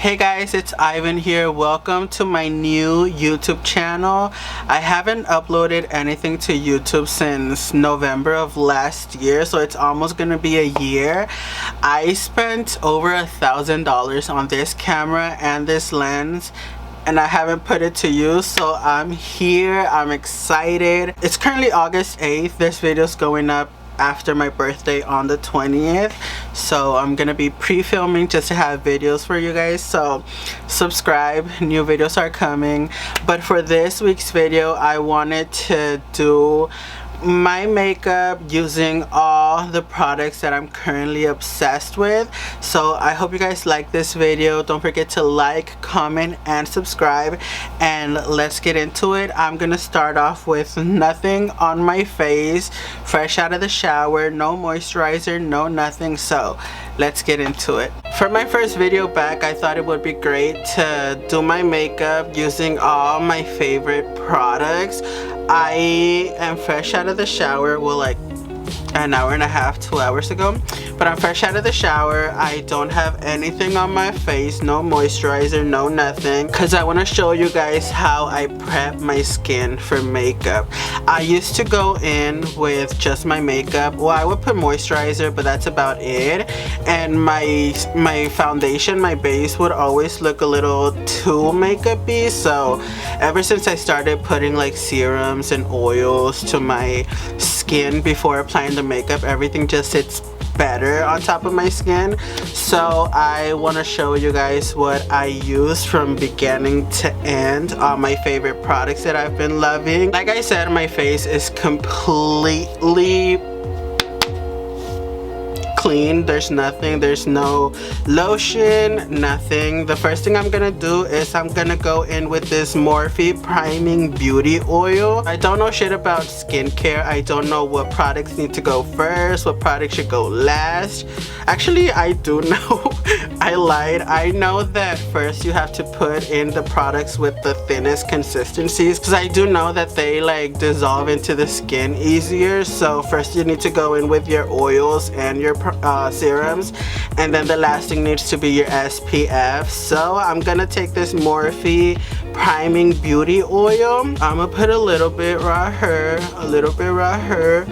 Hey guys, it's Ivan here. Welcome to my new YouTube channel. I haven't uploaded anything to YouTube since November of last year, so it's almost gonna be a year. I spent over $1,000 on this camera and this lens, and I haven't put it to use, so I'm here. I'm excited. It's currently August 8th. This video's going up after my birthday on the 20th, so I'm gonna be pre-filming just to have videos for you guys, so subscribe, new videos are coming. But for this week's video, I wanted to do my makeup using all the products that I'm currently obsessed with. So I hope you guys like this video. Don't forget to like, comment, and subscribe, and let's get into it. I'm gonna start off with nothing on my face, fresh out of the shower, no moisturizer, no nothing, so let's get into it. For my first video back, I thought it would be great to do my makeup using all my favorite products. I am fresh out of the shower, well, like an hour and a half, 2 hours ago, but I'm fresh out of the shower. I don't have anything on my face, no moisturizer, no nothing, because I want to show you guys how I prep my skin for makeup. I used to go in with just my makeup. Well, I would put moisturizer, but that's about it, and my foundation, my base, would always look a little too makeup-y. So ever since I started putting like serums and oils to my skin before applying the makeup, everything just sits better on top of my skin. So I want to show you guys what I use from beginning to end, all my favorite products that I've been loving. Like I said, my face is completely clean. There's nothing, there's no lotion, nothing. The first thing I'm gonna do is I'm gonna go in with this Morphe Priming Beauty Oil. I don't know shit about skincare. I don't know what products need to go first, what products should go last. Actually, I do know. I lied. I know that first you have to put in the products with the thinnest consistencies, because I do know that they like dissolve into the skin easier. So first you need to go in with your oils and your serums, and then the last thing needs to be your SPF. So I'm gonna take this Morphe Priming Beauty Oil. I'm gonna put a little bit right here, a little bit right here,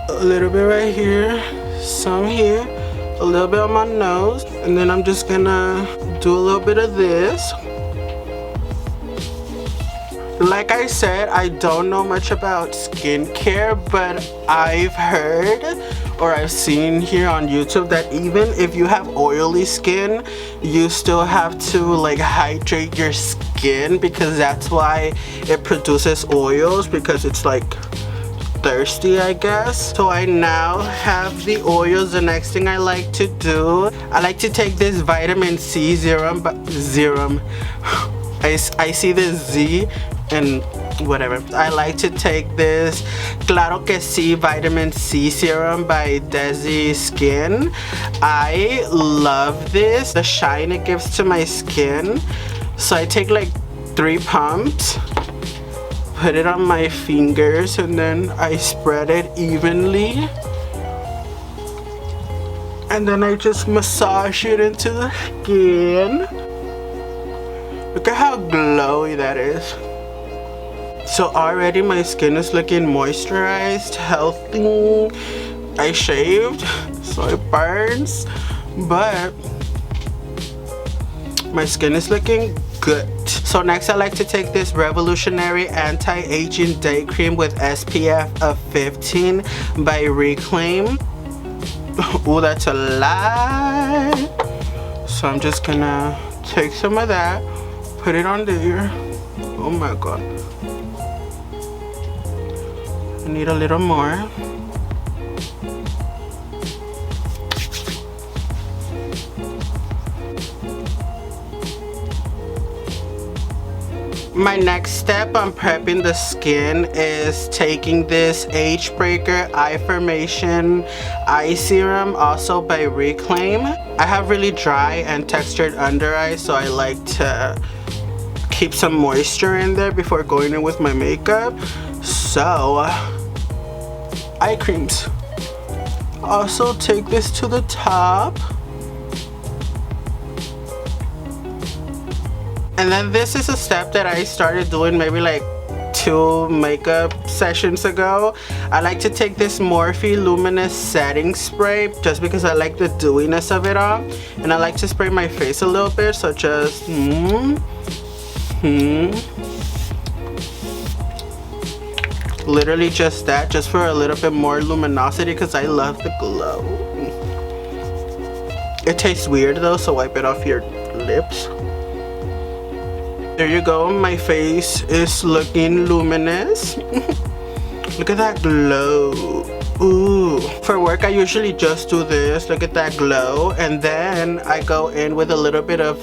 a little bit right here, some here, a little bit on my nose, and then I'm just gonna do a little bit of this. Like I said, I don't know much about skincare, but I've heard or I've seen here on YouTube that even if you have oily skin, you still have to like hydrate your skin, because that's why it produces oils, because it's like thirsty, I guess. So I now have the oils. The next thing I like to do, I like to take this vitamin C serum, but I see this Z and whatever. I like to take this Claro que sí vitamin C serum by Dezi Skin. I love this, the shine it gives to my skin. So I take like 3 pumps, put it on my fingers, and then I spread it evenly, and then I just massage it into the skin. Look at how glowy that is. So already my skin is looking moisturized, healthy. I shaved, so it burns, but my skin is looking good. So next I like to take this Revolutionary Anti-Aging Day Cream with SPF of 15 by Reclaim. Oh, that's a lot. So I'm just gonna take some of that, put it on there. Oh my god. I need a little more. My next step on prepping the skin is taking this Age Breaker Eyefirmation Eye Serum, also by Reclaim. I have really dry and textured under eyes, so I like to keep some moisture in there before going in with my makeup. So eye creams. Also take this to the top. And then this is a step that I started doing maybe like 2 makeup sessions ago. I like to take this Morphe Luminous setting spray just because I like the dewiness of it all, and I like to spray my face a little bit, so just literally just that, just for a little bit more luminosity because I love the glow. It tastes weird though, so wipe it off your lips. There you go, my face is looking luminous. Look at that glow. Ooh. For work, I usually just do this. Look at that glow. And then I go in with a little bit of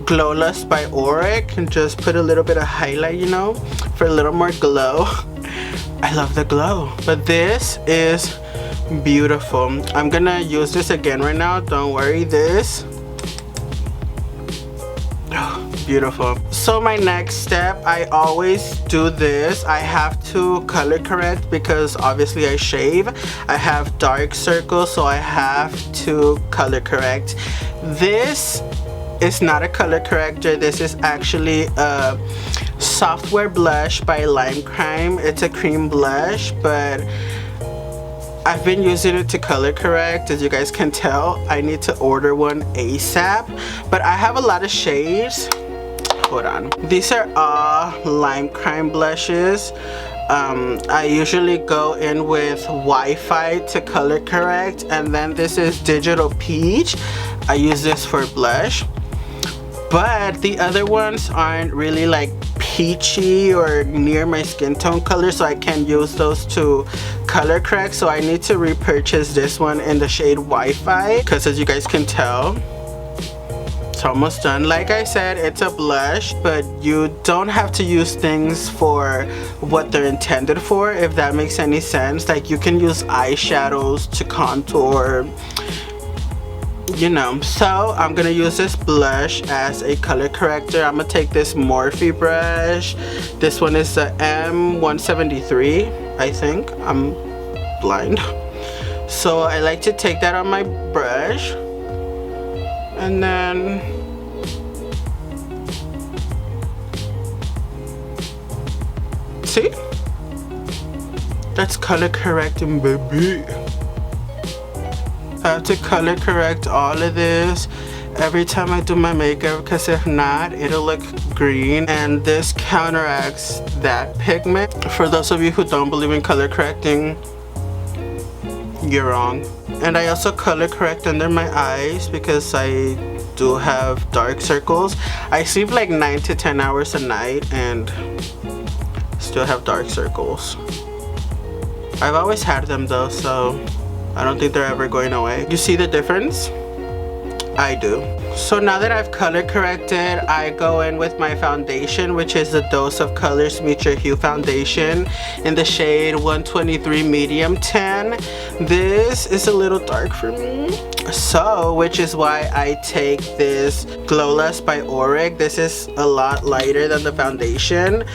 Glow Lust by Auric and just put a little bit of highlight, you know, for a little more glow. I love the glow. But this is beautiful. I'm gonna use this again right now. Don't worry, this. Beautiful. So my next step, I always do this. I have to color correct because obviously I shave. I have dark circles, so I have to color correct. This is not a color corrector. This is actually a Softwear blush by LimeCrime. It's a cream blush, but I've been using it to color correct. As you guys can tell, I need to order one ASAP. But I have a lot of shades. Hold on. These are all LimeCrime blushes. I usually go in with Wi-Fi to color correct, and then this is Digital Peach. I use this for blush, but the other ones aren't really like peachy or near my skin tone color, so I can't use those to color correct. So I need to repurchase this one in the shade Wi-Fi because, as you guys can tell, it's almost done. Like I said, it's a blush, but you don't have to use things for what they're intended for, if that makes any sense. Like, you can use eyeshadows to contour, you know. So I'm gonna use this blush as a color corrector. I'm gonna take this Morphe brush. This one is the M173, I think. I'm blind. So I like to take that on my brush, and then see? That's color correcting, baby. I have to color correct all of this every time I do my makeup, because if not, it'll look green, and this counteracts that pigment. For those of you who don't believe in color correcting, you're wrong. And I also color correct under my eyes because I do have dark circles. I sleep like 9 to 10 hours a night and still have dark circles. I've always had them though, so I don't think they're ever going away. You see the difference? I do. So now that I've color corrected, I go in with my foundation, which is the Dose of Colors Meet Your Hue foundation in the shade 123 Medium Tan. This is a little dark for me, so which is why I take this Glow Lust by Auric. This is a lot lighter than the foundation,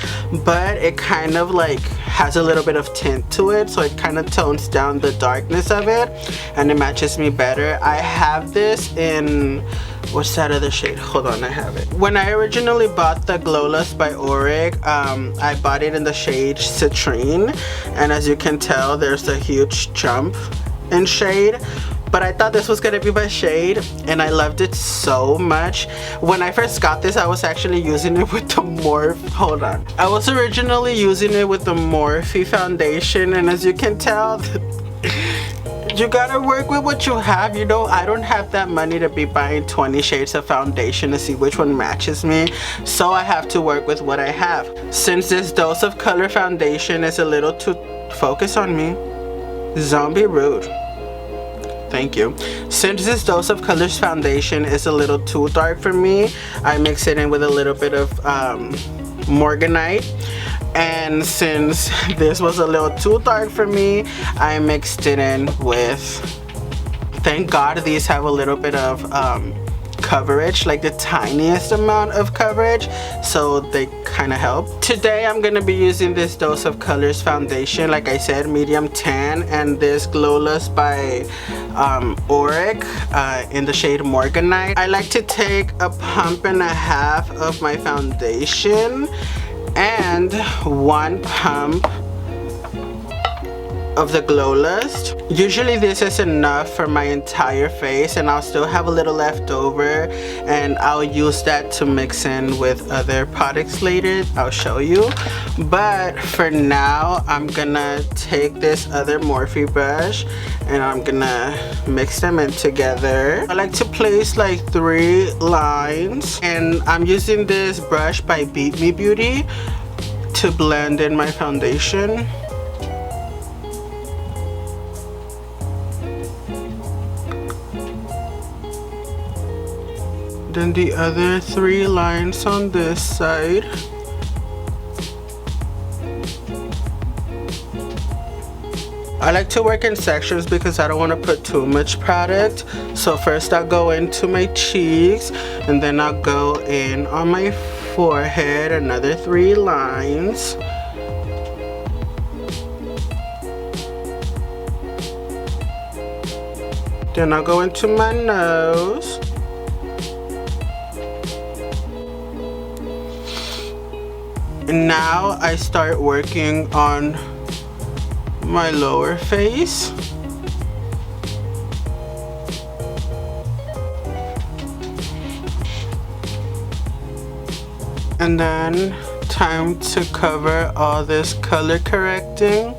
but it kind of like has a little bit of tint to it, so it kind of tones down the darkness of it and it matches me better. I have this in, what's that other shade? Hold on, I have it. When I originally bought the Glow Lust by Auric, I bought it in the shade Citrine, and as you can tell, there's a huge jump in shade. But I thought this was gonna be my shade, and I loved it so much. When I first got this, I was actually using it with the Morphe. Hold on. I was originally using it with the Morphe foundation, and as you can tell, you gotta work with what you have. You know, I don't have that money to be buying 20 shades of foundation to see which one matches me, so I have to work with what I have. Since this Dose of Color foundation is a little too, focus on me, Zombie Rude. Thank you. Since this Dose of Colors foundation is a little too dark for me, I mix it in with a little bit of Morganite. And since this was a little too dark for me, I mixed it in with, thank God these have a little bit of coverage, like the tiniest amount of coverage, so they kind of help. Today I'm gonna be using this Dose of Colors foundation, like I said, medium tan, and this Glowless by Auric in the shade Morganite. I like to take a pump and a half of my foundation and 1 pump of the Glowless. Usually this is enough for my entire face, and I'll still have a little left over, and I'll use that to mix in with other products later. I'll show you. But for now, I'm gonna take this other Morphe brush and I'm gonna mix them in together. I like to place like 3 lines, and I'm using this brush by Beat Me Beauty to blend in my foundation. Then the other 3 lines on this side. I like to work in sections because I don't want to put too much product. So first I'll go into my cheeks, and then I'll go in on my forehead, another 3 lines. Then I'll go into my nose. And now I start working on my lower face. And then time to cover all this color correcting.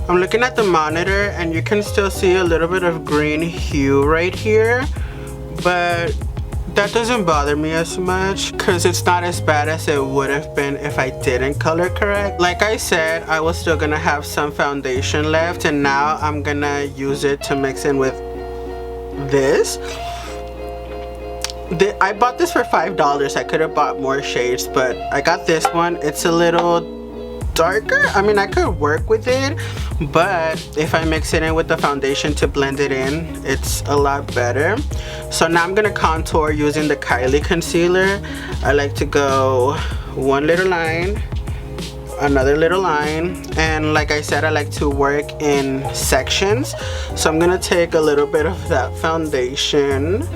I'm looking at the monitor and you can still see a little bit of green hue right here, but that doesn't bother me as much because it's not as bad as it would have been if I didn't color correct. Like I said, I was still gonna have some foundation left, and now I'm gonna use it to mix in with this. I bought this for $5. I could have bought more shades, but I got this one. It's a little darker. I mean, I could work with it, but if I mix it in with the foundation to blend it in, it's a lot better. So now I'm gonna contour using the Kylie Concealer. I like to go 1 little line, another little line, and like I said, I like to work in sections. So I'm gonna take a little bit of that foundation,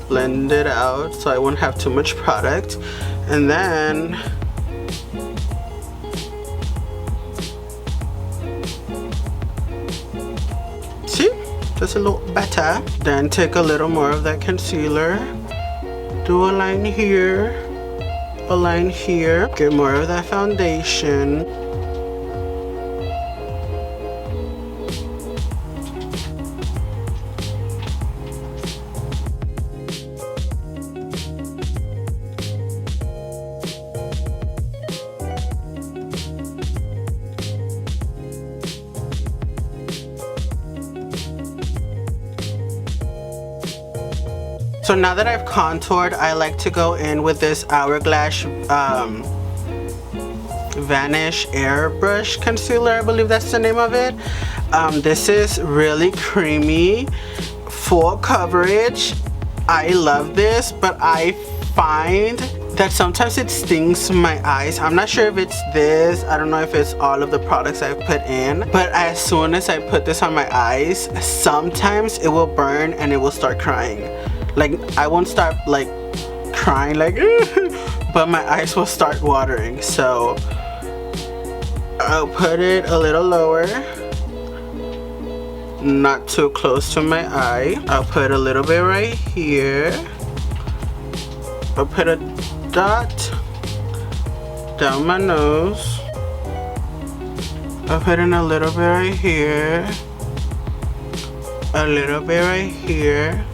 blend it out so I won't have too much product, and then just a little better. Then take a little more of that concealer, do a line here, a line here, get more of that foundation. So now that I've contoured, I like to go in with this Hourglass Vanish Airbrush Concealer, I believe that's the name of it. This is really creamy, full coverage. I love this, but I find that sometimes it stings my eyes. I'm not sure if it's this, I don't know if it's all of the products I've put in, but as soon as I put this on my eyes, sometimes it will burn and it will start crying. Like, I won't start like crying like but my eyes will start watering. So I'll put it a little lower, not too close to my eye. I'll put a little bit right here. I'll put a dot down my nose. I'll put in a little bit right here, a little bit right here.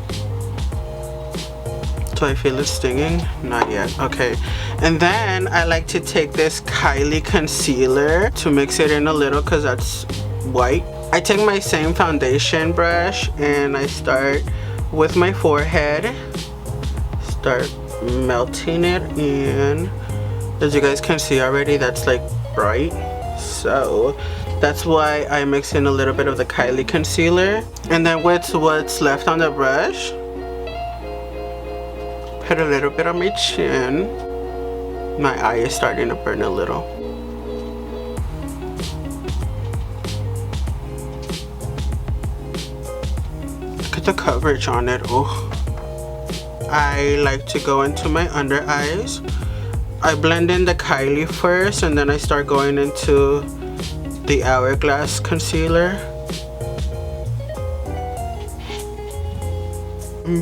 Do I feel it stinging? Not yet. Okay. And then I like to take this Kylie Concealer to mix it in a little because that's white. I take my same foundation brush and I start with my forehead. Start melting it in. As you guys can see already, that's like bright. So that's why I mix in a little bit of the Kylie Concealer. And then with what's left on the brush, put a little bit on my chin. My eye is starting to burn a little. Look at the coverage on it. Oh. I like to go into my under eyes. I blend in the Kylie first, and then I start going into the Hourglass Concealer.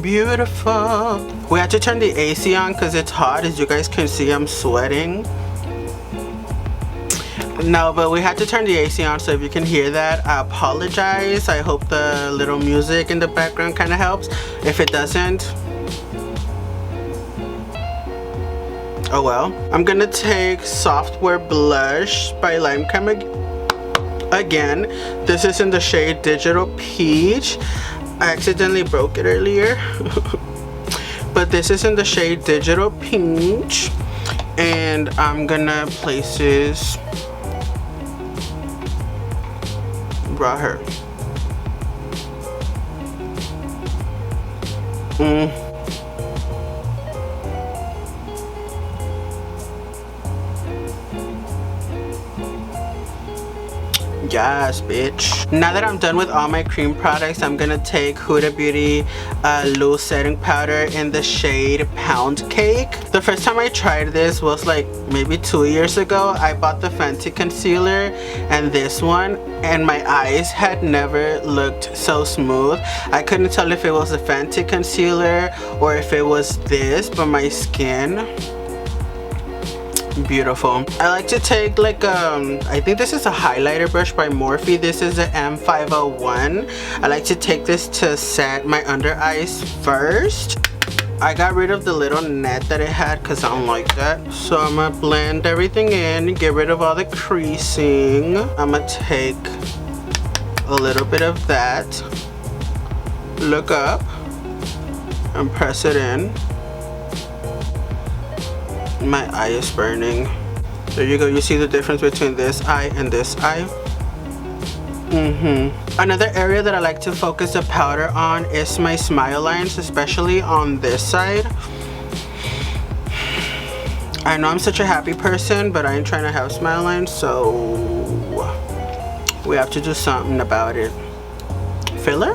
Beautiful. We had to turn the AC on because it's hot. As you guys can see, I'm sweating. No, but we had to turn the AC on, so if you can hear that, I apologize. I hope the little music in the background kind of helps. If it doesn't, oh well. I'm gonna take Softwear Blush by LimeCrime again. This is in the shade Digital Peach. I accidentally broke it earlier. But this is in the shade Digital Peach. And I'm gonna place this right here. Yes, bitch. Now that I'm done with all my cream products, I'm gonna take Huda Beauty loose setting powder in the shade Pound Cake. The first time I tried this was like maybe 2 years ago. I bought the Fenty concealer and this one, and my eyes had never looked so smooth. I couldn't tell if it was the Fenty concealer or if it was this, but my skin, beautiful. I like to take like I think this is a highlighter brush by Morphe. This is an M501. I like to take this to set my under eyes first. I got rid of the little net that it had because I don't like that. So I'm gonna blend everything in, get rid of all the creasing. I'm gonna take a little bit of that, look up, and press it in. My eye is burning. There you go. You see the difference between this eye and this eye? Another area that I like to focus the powder on is my smile lines, especially on this side. I know I'm such a happy person, but I ain't trying to have smile lines, so we have to do something about it. Filler?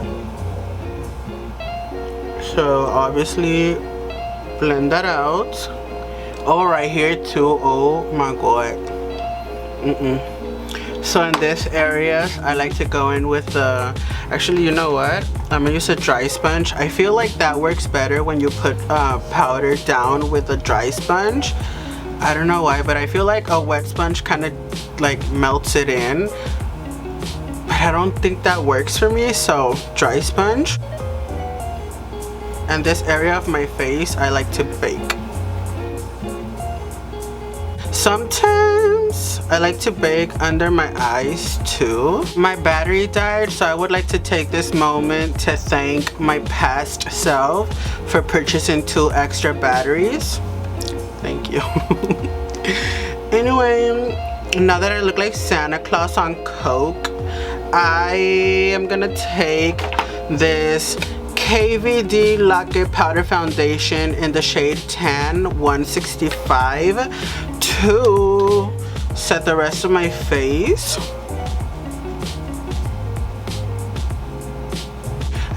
So obviously blend that out. Oh, right here too. Oh my god. So in this area, I like to go in with the, actually, you know what? I'm gonna use a dry sponge. I feel like that works better when you put powder down with a dry sponge. I don't know why, but I feel like a wet sponge kind of like melts it in. But I don't think that works for me, so dry sponge. And this area of my face, I like to bake. Sometimes I like to bake under my eyes too. My battery died, so I would like to take this moment to thank my past self for purchasing 2 extra batteries. Thank you. Anyway, now that I look like Santa Claus on coke, I am gonna take this KVD Latte Powder Foundation in the shade Tan 165 to set the rest of my face.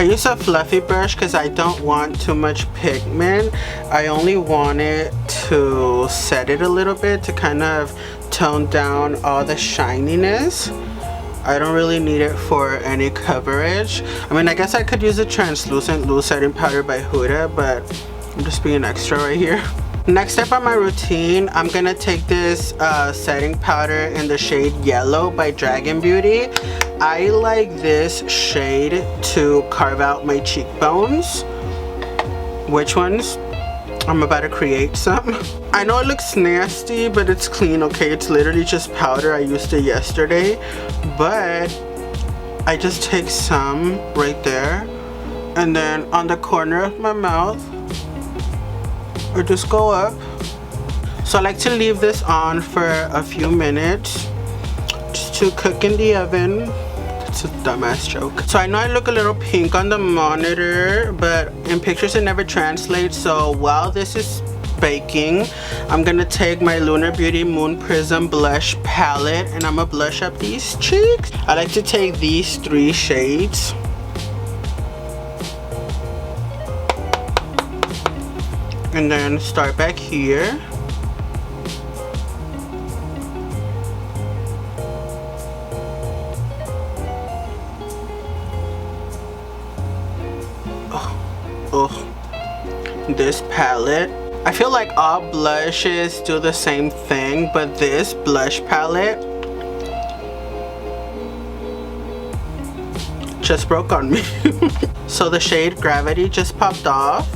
I use a fluffy brush because I don't want too much pigment. I only want it to set it a little bit to kind of tone down all the shininess. I don't really need it for any coverage. I mean, I guess I could use a translucent loose setting powder by Huda, but I'm just being extra right here. Next step on my routine, I'm gonna take this setting powder in the shade Yellow by Dragon Beauty. I like this shade to carve out my cheekbones. Which ones? I'm about to create some. I know it looks nasty, but it's clean, okay? It's literally just powder. I used it yesterday, but I just take some right there, and then on the corner of my mouth, or just go up. So I like to leave this on for a few minutes just to cook in the oven. It's a dumbass joke. So I know I look a little pink on the monitor, but in pictures it never translates. So while this is baking, I'm gonna take my Lunar Beauty Moon Prism blush palette and I'm gonna blush up these cheeks. I like to take these 3 shades and then start back here. This palette, I feel like all blushes do the same thing, but this blush palette just broke on me. So the shade Gravity just popped off.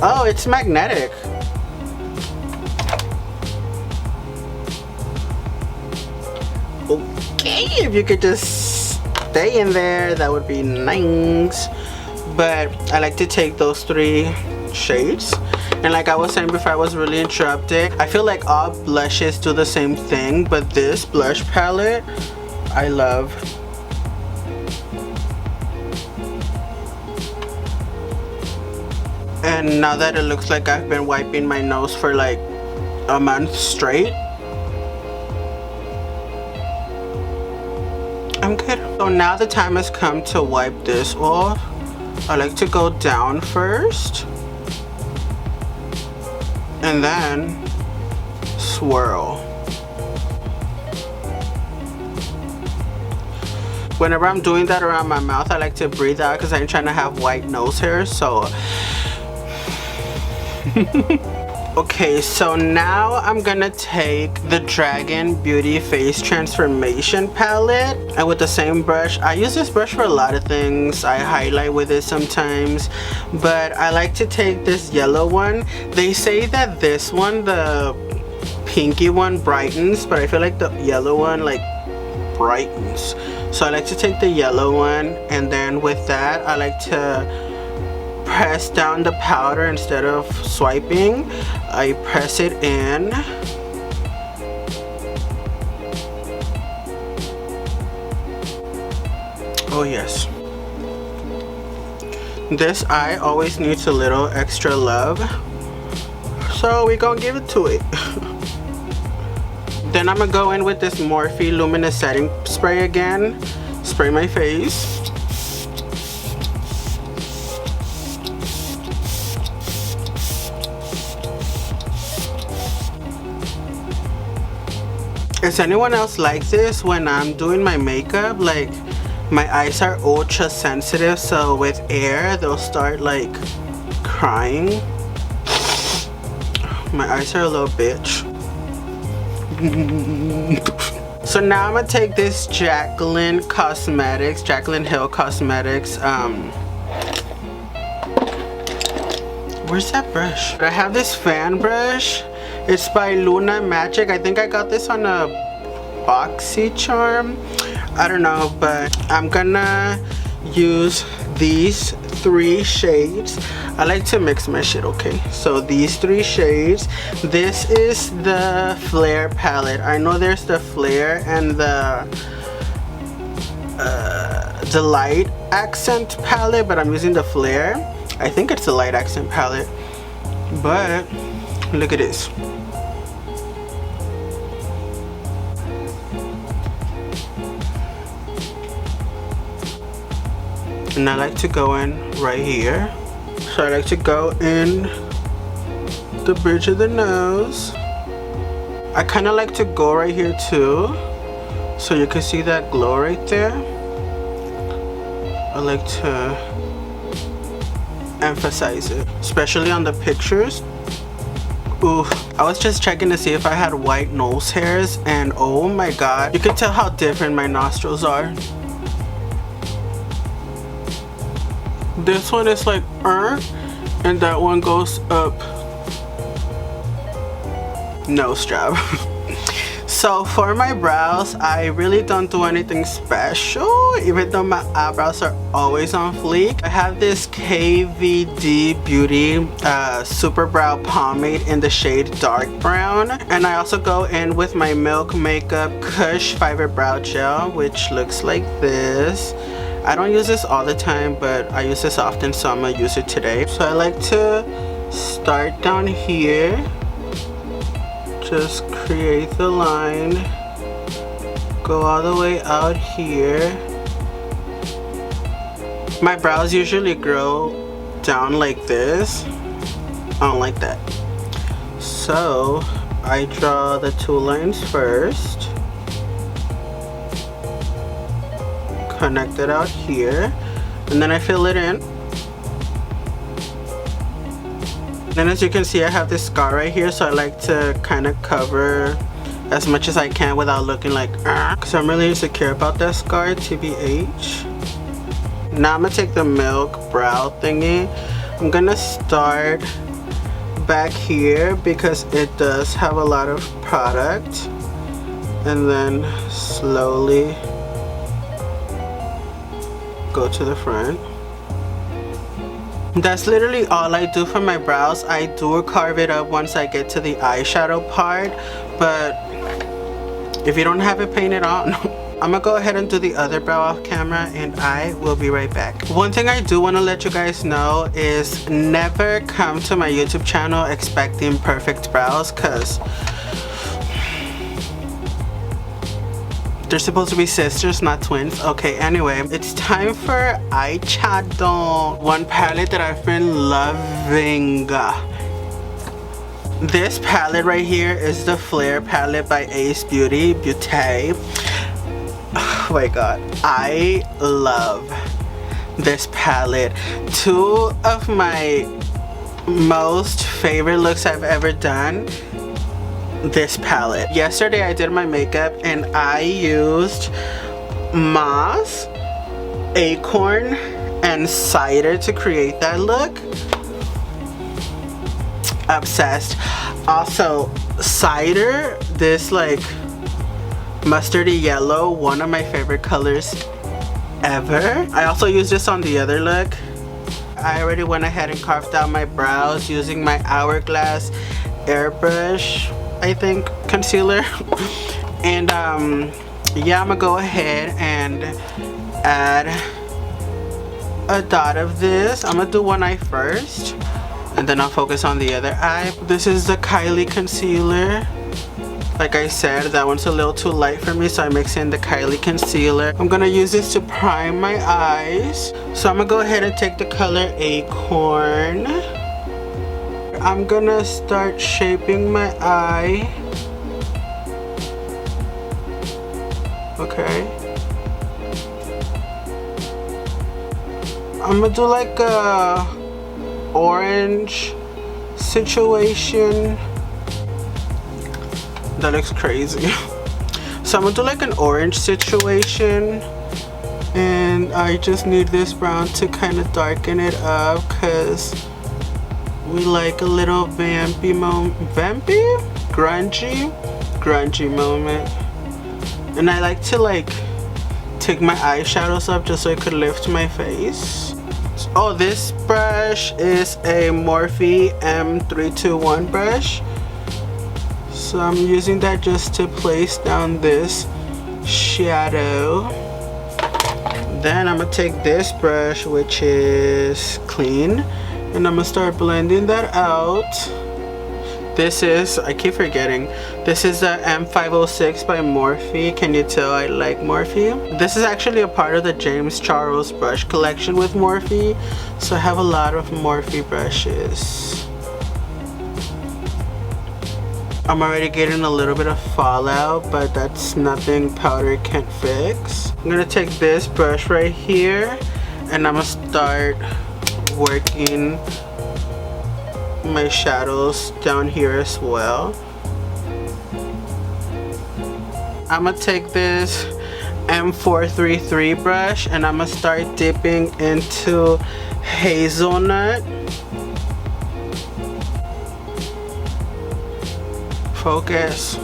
Oh, it's magnetic. Okay, if you could just stay in there, that would be nice. But I like to take those 3 shades, and like I was saying before I was really interrupted, I feel like all blushes do the same thing, but this blush palette I love. And now that it looks like I've been wiping my nose for like a month straight, I'm good. So now the time has come to wipe this off. I like to go down first and then swirl. Whenever I'm doing that around my mouth, I like to breathe out because I'm trying to have white nose hair. So okay, so now I'm gonna take the Dragon Beauty Face Transformation palette, and with the same brush, I use this brush for a lot of things. I highlight with it sometimes, but I like to take this yellow one. They say that this one, the pinky one, brightens, but I feel like the yellow one like brightens. So I like to take the yellow one, and then with that I like to press down the powder instead of swiping. I press it in. Oh yes. This eye always needs a little extra love, so we gonna give it to it. Then I'm gonna go in with this Morphe Luminous setting spray again. Spray my face. Is anyone else like this? When I'm doing my makeup, like my eyes are ultra sensitive, so with air they'll start like crying. My eyes are a little bitch. So now I'm gonna take this Jaclyn Hill Cosmetics. Where's that brush? I have this fan brush. It's by Luna Magic. I think I got this on a BoxyCharm. I don't know, but I'm gonna use these 3 shades. I like to mix my shit, okay? So these 3 shades. This is the Flare palette. I know there's the Flare and the light accent palette, but I'm using the Flare. I think it's the light accent palette, but look at this. And I like to go in right here. So I like to go in the bridge of the nose. I kind of like to go right here too, so you can see that glow right there. I like to emphasize it, especially on the pictures. Ooh, I was just checking to see if I had white nose hairs, and oh my god, you can tell how different my nostrils are. This one is like and that one goes up. Nose job. So for my brows, I really don't do anything special, even though my eyebrows are always on fleek. I have this KVD Beauty Super Brow Pomade in the shade Dark Brown. And I also go in with my Milk Makeup Kush Fiber Brow Gel, which looks like this. I don't use this all the time, but I use this often, so I'm gonna use it today. So I like to start down here. Just create the line, go all the way out here. My brows usually grow down like this. I don't like that. So I draw the two lines first, connect it out here, and then I fill it in. Then as you can see, I have this scar right here, so I like to kind of cover as much as I can without looking like because I'm really insecure about that scar, TBH. Now I'm gonna take the Milk brow thingy. I'm gonna start back here because it does have a lot of product, and then slowly go to the front. That's literally all I do for my brows. I do carve it up once I get to the eyeshadow part, but if you don't have it painted on, I'm gonna go ahead and do the other brow off camera, and I will be right back. One thing I do want to let you guys know is never come to my YouTube channel expecting perfect brows, because they're supposed to be sisters, not twins. Okay, anyway, it's time for eyeshadow. One palette that I've been loving. This palette right here is the Flare palette by Ace Beauty. Oh my god, I love this palette. Two of my most favorite looks I've ever done, this palette. Yesterday I did my makeup and I used moss, acorn, and cider to create that look. Obsessed. Also cider, this like mustardy yellow, one of my favorite colors ever. I also used this on the other look. I already went ahead and carved out my brows using my Hourglass Airbrush, I think, concealer. And yeah, I'm gonna go ahead and add a dot of this. I'm gonna do one eye first and then I'll focus on the other eye. This is the Kylie Concealer. Like I said, that one's a little too light for me, so I mix in the Kylie Concealer. I'm gonna use this to prime my eyes. So I'm gonna go ahead and take the color Acorn. I'm gonna start shaping my eye. Okay. I'm gonna do like a orange situation. That looks crazy. So I'm gonna do like an orange situation, and I just need this brown to kind of darken it up because we like a little grungy moment. And I like to like take my eyeshadows up just so it could lift my face. Oh, this brush is a Morphe M321 brush. So I'm using that just to place down this shadow. Then I'm gonna take this brush, which is clean, and I'm gonna start blending that out. This is, I keep forgetting, this is the M506 by Morphe. Can you tell I like Morphe? This is actually a part of the James Charles brush collection with Morphe. So I have a lot of Morphe brushes. I'm already getting a little bit of fallout, but that's nothing powder can't fix. I'm gonna take this brush right here and I'm gonna start working my shadows down here as well. I'm gonna take this M433 brush and I'm gonna start dipping into hazelnut. Focus.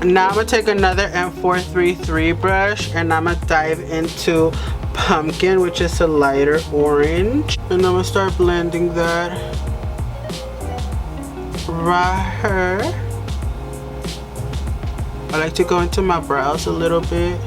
Now I'm gonna take another M433 brush and I'm gonna dive into Pumpkin, which is a lighter orange, and I'm gonna start blending that right here. I like to go into my brows a little bit.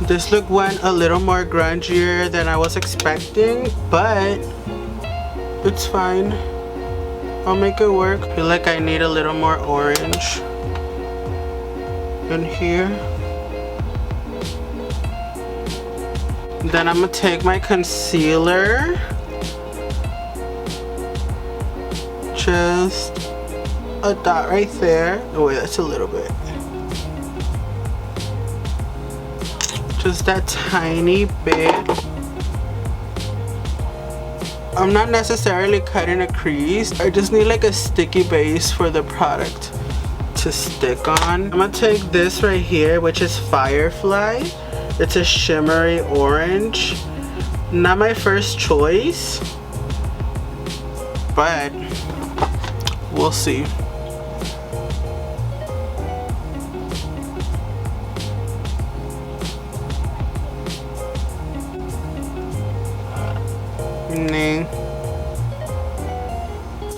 This look went a little more grungier than I was expecting, but it's fine. I'll make it work. I feel like I need a little more orange in here. Then I'm gonna take my concealer, just a dot right there. Oh wait, that's a little bit. Just that tiny bit. I'm not necessarily cutting a crease. I just need like a sticky base for the product to stick on. I'm gonna take this right here, which is Firefly. It's a shimmery orange. Not my first choice, but we'll see.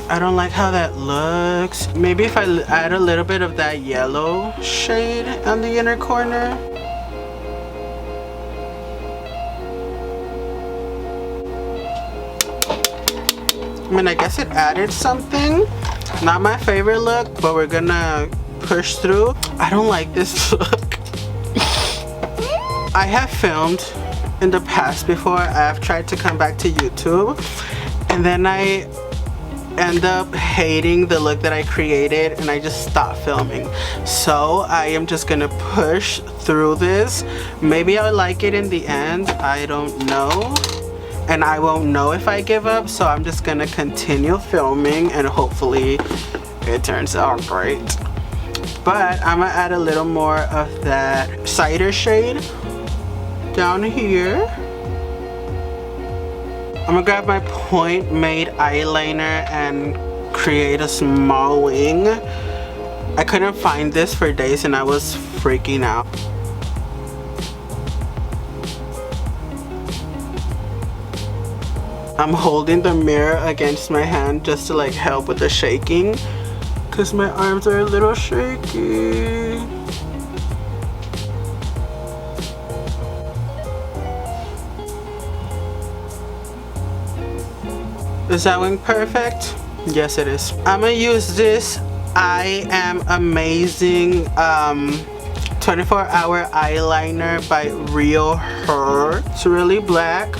I don't like how that looks. Maybe if I add a little bit of that yellow shade on the inner corner. I mean, I guess it added something. Not my favorite look, but we're gonna push through. I don't like this look. I have filmed in the past before. I've tried to come back to YouTube, and then I end up hating the look that I created and I just stopped filming. So I am just gonna push through this. Maybe I'll like it in the end, I don't know, and I won't know if I give up. So I'm just gonna continue filming and hopefully it turns out great. But I'm gonna add a little more of that cider shade down here. I'm gonna grab my Point Made eyeliner and create a small wing. I couldn't find this for days and I was freaking out. I'm holding the mirror against my hand just to like help with the shaking, because my arms are a little shaky. Is that wing perfect? Yes, it is. I'm gonna use this I Am Amazing 24-hour eyeliner by Real Her. It's really black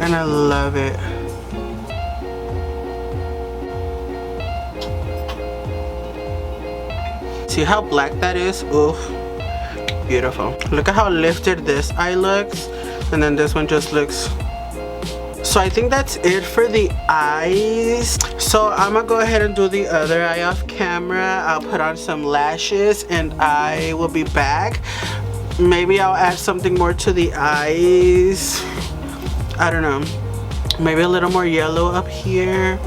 and I love it. See how black that is? Oof, beautiful. Look at how lifted this eye looks, and then this one just looks. So I think that's it for the eyes. So I'm gonna go ahead and do the other eye off camera. I'll put on some lashes and I will be back. Maybe I'll add something more to the eyes. I don't know. Maybe a little more yellow up here.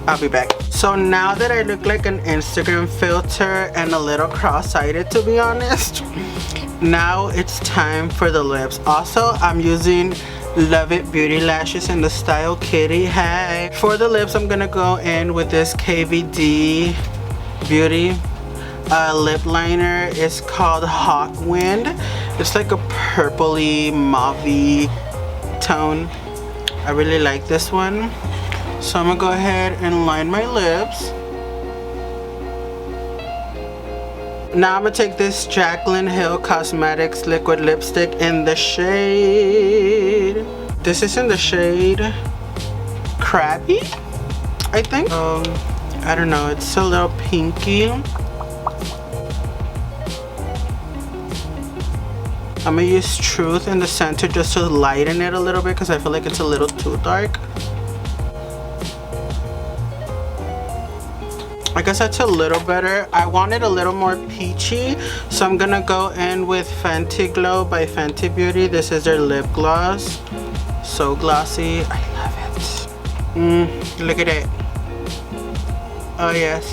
I'll be back. So now that I look like an Instagram filter and a little cross-eyed, to be honest, now it's time for the lips. Also, I'm using Lavit Beauty Lashes in the style Kitty. Hey. For the lips, I'm gonna go in with this KVD Beauty lip liner. It's called Hot Wind. It's like a purpley mauve tone. I really like this one. So I'm gonna go ahead and line my lips. Now I'm gonna take this Jaclyn Hill Cosmetics liquid lipstick in the shade. This is in the shade Krabby, I think. I don't know, it's a little pinky. I'm gonna use Truth in the center just to lighten it a little bit because I feel like it's a little too dark. I guess that's a little better. I want it a little more peachy, so I'm gonna go in with Fenty Glow by Fenty Beauty. This is their lip gloss. So glossy. I love it. Look at it. Oh yes.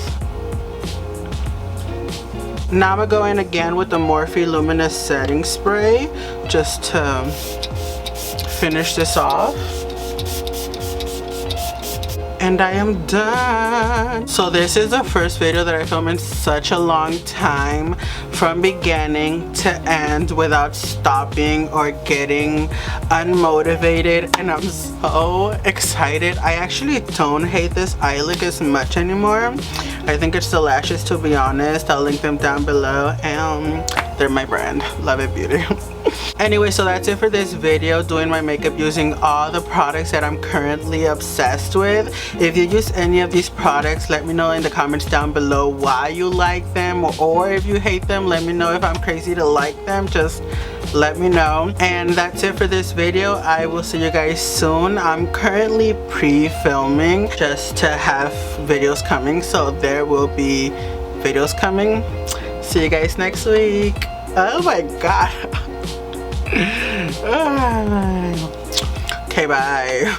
Now I'm gonna go in again with the Morphe Luminous setting spray just to finish this off. And I am done. So this is the first video that I filmed in such a long time, from beginning to end without stopping or getting unmotivated, and I'm so excited. I actually don't hate this eye look as much anymore. I think it's the lashes, to be honest. I'll link them down below, and they're my brand, Lavit Beauty. Anyway, so that's it for this video, doing my makeup using all the products that I'm currently obsessed with. If you use any of these products, let me know in the comments down below why you like them, or if you hate them, let me know. If I'm crazy to like them, just let me know. And that's it for this video. I will see you guys soon. I'm currently pre-filming just to have videos coming, so there will be videos coming. See you guys next week. Oh my god. Okay, bye.